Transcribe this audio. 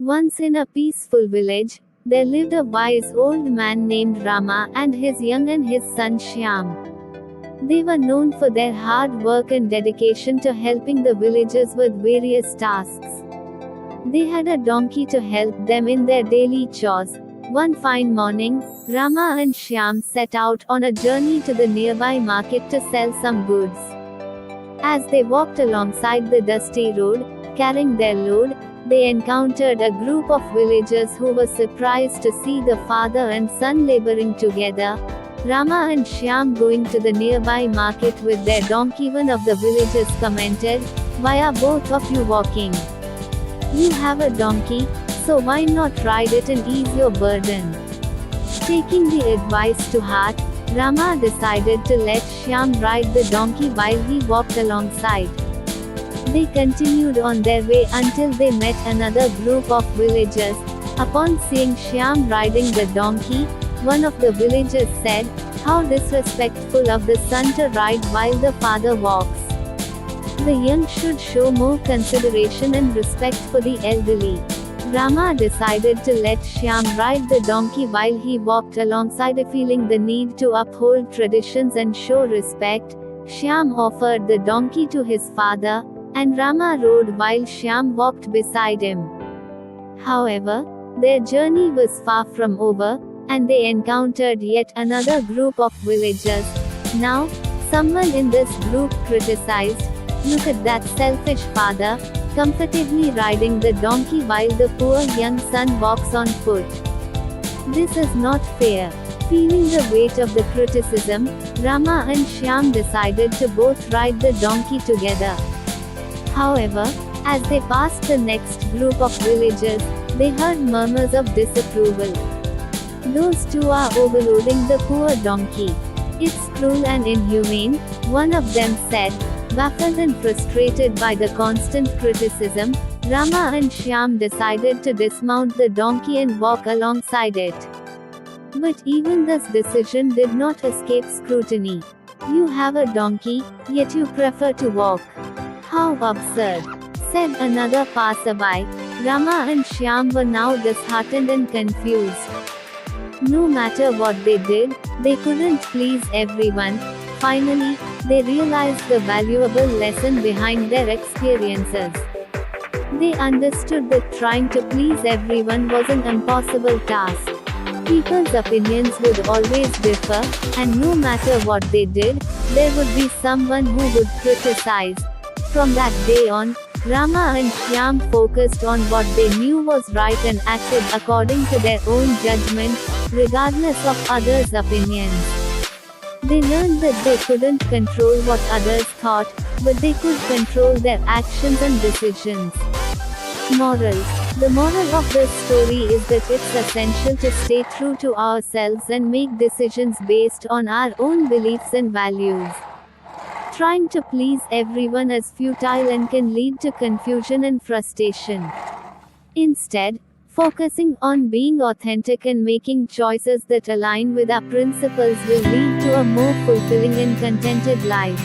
Once in a peaceful village, there lived a wise old man named Rama and his son Shyam. They were known for their hard work and dedication to helping the villagers with various tasks. They had a donkey to help them in their daily chores. One fine morning, Rama and Shyam set out on a journey to the nearby market to sell some goods. As they walked alongside the dusty road, carrying their load, they encountered a group of villagers who were surprised to see the father and son laboring together. Rama and Shyam going to the nearby market with their donkey. One of the villagers commented, "Why are both of you walking? You have a donkey, so why not ride it and ease your burden?" Taking the advice to heart, Rama decided to let Shyam ride the donkey while he walked alongside. They continued on their way until they met another group of villagers. Upon seeing Shyam riding the donkey, one of the villagers said, "How disrespectful of the son to ride while the father walks. The young should show more consideration and respect for the elderly." Rama decided to let Shyam ride the donkey while he walked alongside. Feeling the need to uphold traditions and show respect, Shyam offered the donkey to his father, and Rama rode while Shyam walked beside him. However, their journey was far from over, and they encountered yet another group of villagers. Now, someone in this group criticized, "Look at that selfish father, comfortably riding the donkey while the poor young son walks on foot. This is not fair." Feeling the weight of the criticism, Rama and Shyam decided to both ride the donkey together. However, as they passed the next group of villagers, they heard murmurs of disapproval. "Those two are overloading the poor donkey. It's cruel and inhumane," one of them said. Baffled and frustrated by the constant criticism, Rama and Shyam decided to dismount the donkey and walk alongside it. But even this decision did not escape scrutiny. "You have a donkey, yet you prefer to walk. How absurd," said another passerby. Rama and Shyam were now disheartened and confused. No matter what they did, they couldn't please everyone. Finally, they realized the valuable lesson behind their experiences. They understood that trying to please everyone was an impossible task. People's opinions would always differ, and no matter what they did, there would be someone who would criticize. From that day on, Rama and Shyam focused on what they knew was right and acted according to their own judgment, regardless of others' opinions. They learned that they couldn't control what others thought, but they could control their actions and decisions. Moral: the moral of this story is that it's essential to stay true to ourselves and make decisions based on our own beliefs and values. Trying to please everyone is futile and can lead to confusion and frustration. Instead, focusing on being authentic and making choices that align with our principles will lead to a more fulfilling and contented life.